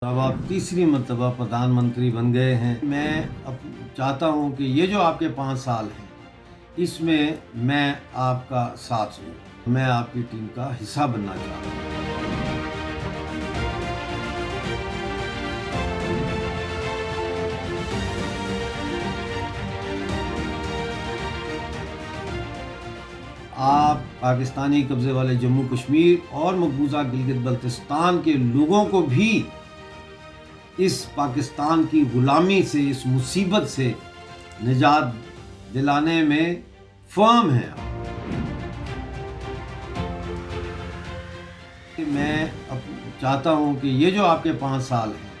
अब आप तीसरी मर्तबा प्रधानमंत्री बन गए हैं। मैं अब चाहता हूं कि ये जो आपके 5 साल हैं इसमें मैं आपका साथ दूं। मैं आपकी टीम का हिस्सा बनना चाहता हूं। आप पाकिस्तानी कब्जे वाले जम्मू कश्मीर और मकबूजा गिलगित बल्तिस्तान के लोगों को भी इस पाकिस्तान की गुलामी से, इस मुसीबत से निजात दिलाने में फर्म है। मैं अब चाहता हूं कि ये जो आपके 5 साल हैं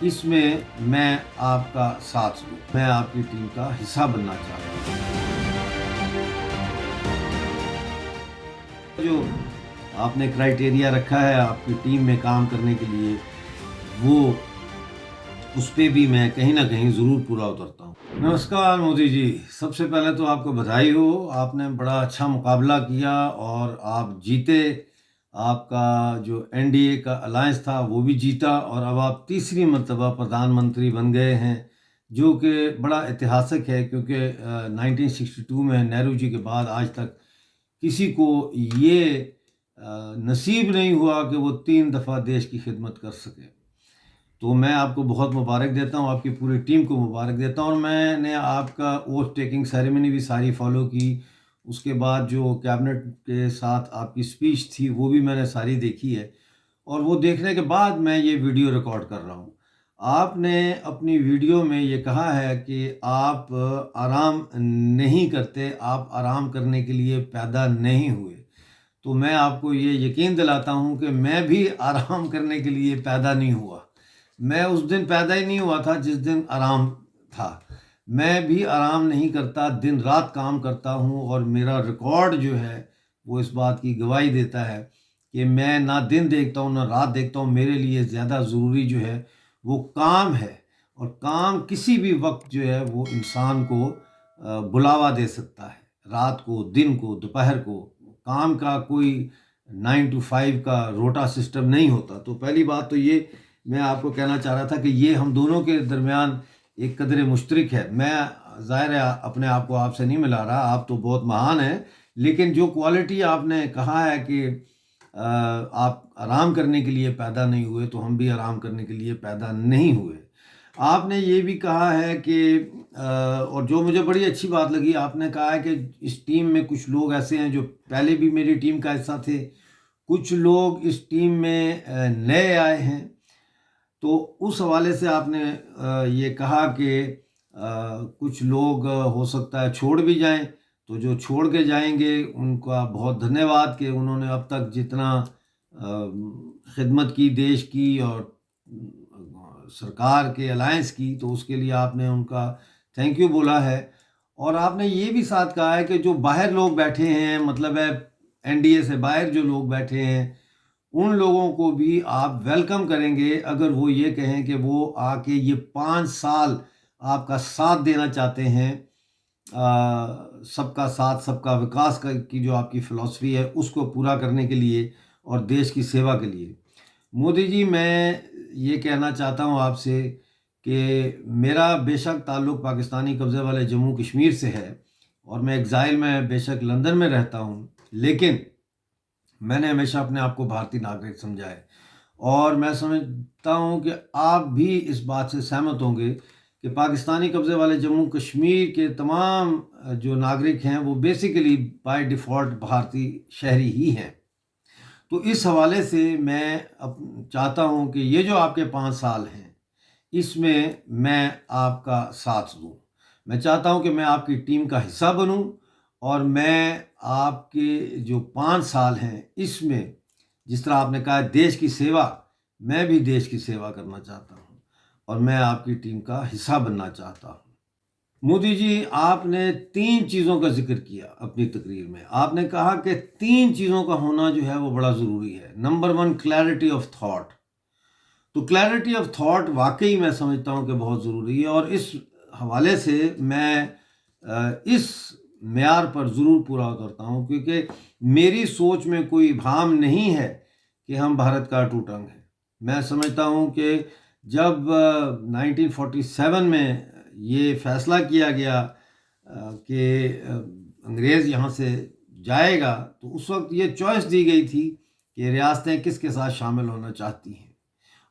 इसमें मैं आपका साथ दूं। मैं आपकी टीम का हिस्सा बनना चाहता हूं। जो आपने क्राइटेरिया रखा है आपकी टीम में काम करने के लिए, वो उस पे भी मैं कहीं ना कहीं ज़रूर पूरा उतरता हूँ। नमस्कार मोदी जी, सबसे पहले तो आपको बधाई हो। आपने बड़ा अच्छा मुकाबला किया और आप जीते। आपका जो एनडीए का अलायंस था वो भी जीता और अब आप तीसरी मर्तबा प्रधानमंत्री बन गए हैं, जो कि बड़ा ऐतिहासिक है, क्योंकि 1962 में नेहरू जी के बाद आज तक किसी को ये नसीब नहीं हुआ कि वो 3 दफ़ा देश की खिदमत कर सके। तो मैं आपको बहुत मुबारक देता हूँ, आपकी पूरी टीम को मुबारक देता हूँ। और मैंने आपका ओथ टेकिंग सेरेमनी भी सारी फॉलो की। उसके बाद जो कैबिनेट के साथ आपकी स्पीच थी वो भी मैंने सारी देखी है, और वो देखने के बाद मैं ये वीडियो रिकॉर्ड कर रहा हूँ। आपने अपनी वीडियो में ये कहा है कि आप आराम नहीं करते, आप आराम करने के लिए पैदा नहीं हुए। तो मैं आपको ये यकीन दिलाता हूँ कि मैं भी आराम करने के लिए पैदा नहीं हुआ। मैं उस दिन पैदा ही नहीं हुआ था जिस दिन आराम था। मैं भी आराम नहीं करता, दिन रात काम करता हूँ, और मेरा रिकॉर्ड जो है वो इस बात की गवाही देता है कि मैं ना दिन देखता हूँ ना रात देखता हूँ। मेरे लिए ज़्यादा ज़रूरी जो है वो काम है, और काम किसी भी वक्त जो है वो इंसान को बुलावा दे सकता है। रात को, दिन को, दोपहर को। काम का कोई 9 to 5 का रोटा सिस्टम नहीं होता। तो पहली बात तो ये मैं आपको कहना चाह रहा था कि ये हम दोनों के दरमियान एक कदर मुश्तरक है। मैं ज़ाहिर है अपने आप को आपसे नहीं मिला रहा, आप तो बहुत महान हैं, लेकिन जो क्वालिटी आपने कहा है कि आप आराम करने के लिए पैदा नहीं हुए, तो हम भी आराम करने के लिए पैदा नहीं हुए। आपने ये भी कहा है कि और जो मुझे बड़ी अच्छी बात लगी, आपने कहा है कि इस टीम में कुछ लोग ऐसे हैं जो पहले भी मेरी टीम का हिस्सा थे, कुछ लोग इस टीम में नए आए हैं। तो उस हवाले से आपने ये कहा कि कुछ लोग हो सकता है छोड़ भी जाएं, तो जो छोड़ के जाएंगे उनका बहुत धन्यवाद कि उन्होंने अब तक जितना खिदमत की देश की और सरकार के अलायंस की, तो उसके लिए आपने उनका थैंक यू बोला है। और आपने ये भी साथ कहा है कि जो बाहर लोग बैठे हैं, मतलब है एनडीए से बाहर जो लोग बैठे हैं, उन लोगों को भी आप वेलकम करेंगे अगर वो ये कहें कि वो आके ये 5 साल आपका साथ देना चाहते हैं। सबका साथ सबका विकास की जो आपकी फ़िलॉसफी है उसको पूरा करने के लिए और देश की सेवा के लिए। मोदी जी, मैं ये कहना चाहता हूँ आपसे कि मेरा बेशक ताल्लुक़ पाकिस्तानी कब्ज़े वाले जम्मू कश्मीर से है, और मैं एग्ज़ाइल में बेशक लंदन में रहता हूँ, लेकिन मैंने हमेशा अपने आप को भारतीय नागरिक समझा है। और मैं समझता हूँ कि आप भी इस बात से सहमत होंगे कि पाकिस्तानी कब्ज़े वाले जम्मू कश्मीर के तमाम जो नागरिक हैं वो बेसिकली बाय डिफ़ॉल्ट भारतीय शहरी ही हैं। तो इस हवाले से मैं अब चाहता हूँ कि ये जो आपके 5 साल हैं इसमें मैं आपका साथ दूँ। मैं चाहता हूँ कि मैं आपकी टीम का हिस्सा बनूँ, और मैं आपके जो 5 साल हैं इसमें, जिस तरह आपने कहा देश की सेवा, मैं भी देश की सेवा करना चाहता हूँ और मैं आपकी टीम का हिस्सा बनना चाहता हूँ। मोदी जी, आपने 3 चीज़ों का जिक्र किया अपनी तकरीर में। आपने कहा कि 3 चीज़ों का होना जो है वो बड़ा ज़रूरी है। Number 1, clarity of thought. तो क्लैरिटी ऑफ थॉट वाकई मैं समझता हूँ कि बहुत ज़रूरी है, और इस हवाले से मैं इस मेयार पर ज़रूर पूरा उतरता हूँ, क्योंकि मेरी सोच में कोई भाम नहीं है कि हम भारत का अटूट अंग हैं। میں سمجھتا ہوں کہ جب 1947 میں یہ فیصلہ کیا گیا کہ انگریز یہاں سے جائے گا، تو اس وقت یہ چوائس دی گئی تھی کہ ریاستیں کس کے ساتھ شامل ہونا چاہتی ہیں،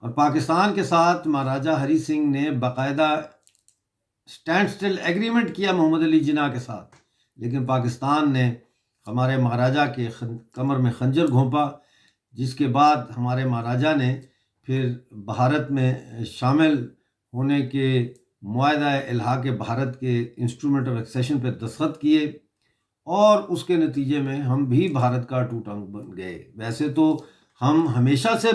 اور پاکستان کے ساتھ مہاراجہ ہری سنگھ نے باقاعدہ اسٹینڈ سٹل ایگریمنٹ کیا محمد علی جناح کے ساتھ، لیکن پاکستان نے ہمارے مہاراجہ کے کمر میں خنجر گھونپا، جس کے بعد ہمارے مہاراجہ نے پھر بھارت میں شامل ہونے کے معاہدہ الحاق بھارت کے انسٹرومنٹ آف ایکسیشن پہ دستخط کیے، اور اس کے نتیجے میں ہم بھی بھارت کا اٹوٹ انگ بن گئے۔ ویسے تو ہم ہمیشہ سے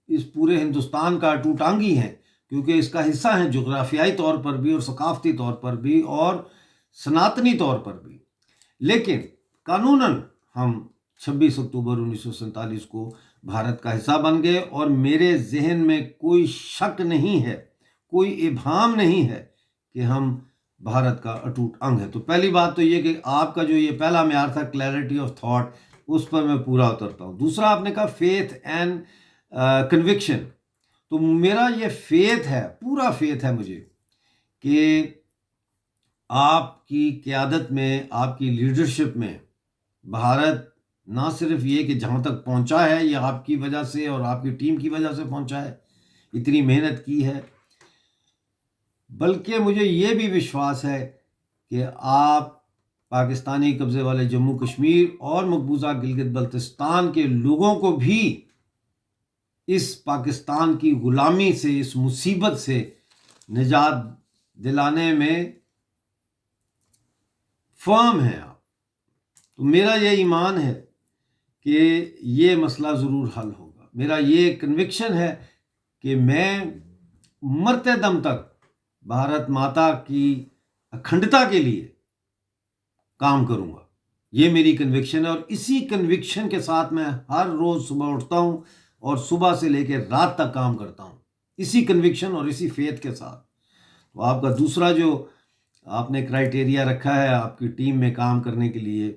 اس پورے ہندوستان کا اٹوٹ انگ ہی ہیں، کیونکہ اس کا حصہ ہیں جغرافیائی طور پر بھی اور ثقافتی طور پر بھی اور سناتنی طور پر بھی، لیکن قانوناً ہم 26 اکتوبر 1947 کو بھارت کا حصہ بن گئے، اور میرے ذہن میں کوئی شک نہیں ہے، کوئی ابہام نہیں ہے کہ ہم بھارت کا اٹوٹ انگ ہے۔ تو پہلی بات تو یہ کہ آپ کا جو یہ پہلا معیار تھا کلیئرٹی آف تھاٹ، اس پر میں پورا اترتا ہوں۔ دوسرا آپ نے کہا فیتھ اینڈ کنوکشن، تو میرا یہ فیتھ ہے، پورا فیتھ ہے مجھے کہ آپ کی قیادت میں، آپ کی لیڈرشپ میں بھارت نہ صرف یہ کہ جہاں تک پہنچا ہے یہ آپ کی وجہ سے اور آپ کی ٹیم کی وجہ سے پہنچا ہے، اتنی محنت کی ہے، بلکہ مجھے یہ بھی وشواس ہے کہ آپ پاکستانی قبضے والے جموں کشمیر اور مقبوضہ گلگت بلتستان کے لوگوں کو بھی اس پاکستان کی غلامی سے، اس مصیبت سے نجات دلانے میں فرم ہیں آپ۔ تو میرا یہ ایمان ہے کہ یہ مسئلہ ضرور حل ہوگا، میرا یہ کنوکشن ہے کہ میں مرتے دم تک بھارت ماتا کی اکھنڈتا کے لیے کام کروں گا، یہ میری کنوکشن ہے، اور اسی کنوکشن کے ساتھ میں ہر روز صبح اٹھتا ہوں اور صبح سے لے کے رات تک کام کرتا ہوں، اسی کنوکشن اور اسی فیتھ کے ساتھ۔ تو آپ کا دوسرا جو آپ نے کرائٹیریا رکھا ہے آپ کی ٹیم میں کام کرنے کے لیے،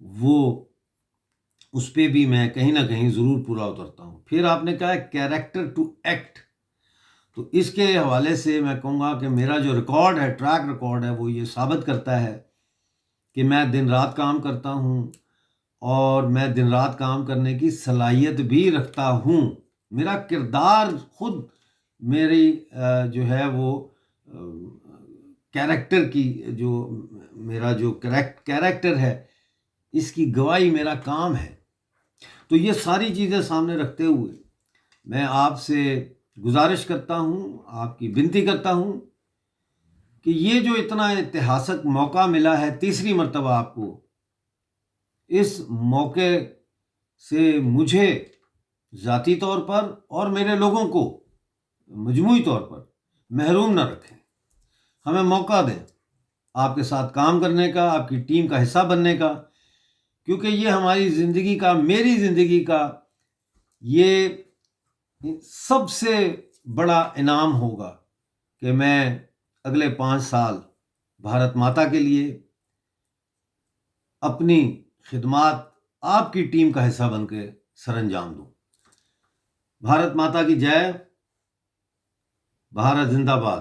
وہ اس پہ بھی میں کہیں نہ کہیں ضرور پورا اترتا ہوں۔ پھر آپ نے کہا کیریکٹر ٹو ایکٹ، تو اس کے حوالے سے میں کہوں گا کہ میرا جو ریکارڈ ہے، ٹریک ریکارڈ ہے، وہ یہ ثابت کرتا ہے کہ میں دن رات کام کرتا ہوں، اور میں دن رات کام کرنے کی صلاحیت بھی رکھتا ہوں۔ میرا کردار خود میری جو ہے وہ کیریکٹر کی جو میرا جو کیریکٹر ہے، اس کی گواہی میرا کام ہے۔ تو یہ ساری چیزیں سامنے رکھتے ہوئے میں آپ سے گزارش کرتا ہوں، آپ کی بنتی کرتا ہوں کہ یہ جو اتنا اتہاسک موقع ملا ہے، تیسری مرتبہ آپ کو، اس موقع سے مجھے ذاتی طور پر اور میرے لوگوں کو مجموعی طور پر محروم نہ رکھیں، ہمیں موقع دیں آپ کے ساتھ کام کرنے کا، آپ کی ٹیم کا حصہ بننے کا، کیونکہ یہ ہماری زندگی کا، میری زندگی کا یہ سب سے بڑا انعام ہوگا کہ میں اگلے 5 سال بھارت ماتا کے لیے اپنی خدمات آپ کی ٹیم کا حصہ بن کے سر انجام دوں۔ بھارت ماتا کی جے، بھارت زندہ باد۔